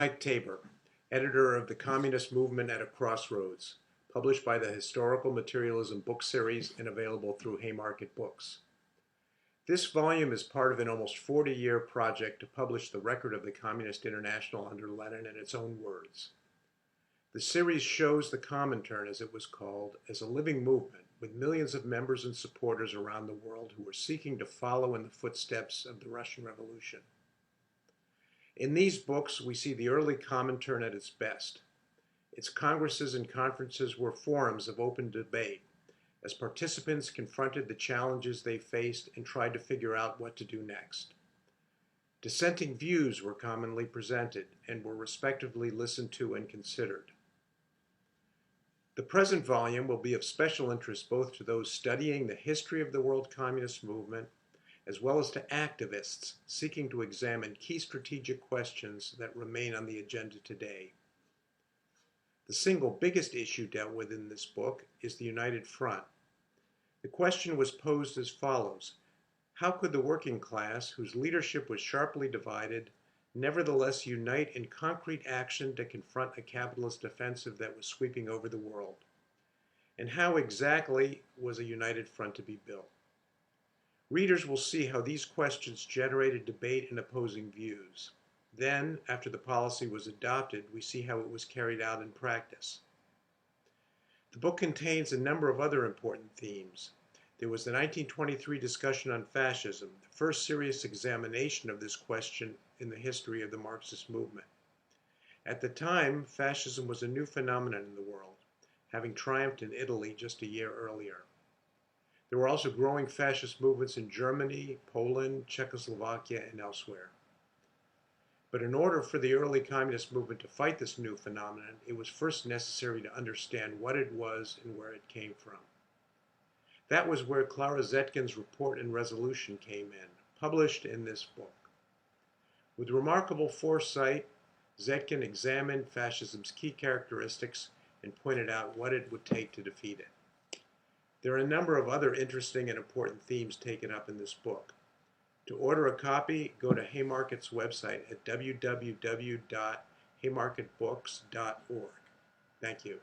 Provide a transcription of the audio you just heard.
Tabor, editor of The Communist Movement at a Crossroads, published by the Historical Materialism book series and available through Haymarket Books. This volume is part of an almost 40-year project to publish the record of the Communist International under Lenin in its own words. The series shows the Comintern, as it was called, as a living movement with millions of members and supporters around the world who were seeking to follow in the footsteps of the Russian Revolution. In these books, we see the early Comintern at its best. Its congresses and conferences were forums of open debate, as participants confronted the challenges they faced and tried to figure out what to do next. Dissenting views were commonly presented and were respectively listened to and considered. The present volume will be of special interest both to those studying the history of the World Communist Movement as well as to activists seeking to examine key strategic questions that remain on the agenda today. The single biggest issue dealt with in this book is the United Front. The question was posed as follows: how could the working class, whose leadership was sharply divided, nevertheless unite in concrete action to confront a capitalist offensive that was sweeping over the world? And how exactly was a united front to be built? Readers will see how these questions generated debate and opposing views. Then, after the policy was adopted, we see how it was carried out in practice. The book contains a number of other important themes. There was the 1923 discussion on fascism, the first serious examination of this question in the history of the Marxist movement. At the time, fascism was a new phenomenon in the world, having triumphed in Italy just a year earlier. There were also growing fascist movements in Germany, Poland, Czechoslovakia, and elsewhere. But in order for the early communist movement to fight this new phenomenon, it was first necessary to understand what it was and where it came from. That was where Clara Zetkin's report and resolution came in, published in this book. With remarkable foresight, Zetkin examined fascism's key characteristics and pointed out what it would take to defeat it. There are a number of other interesting and important themes taken up in this book. To order a copy, go to Haymarket's website at www.haymarketbooks.org. Thank you.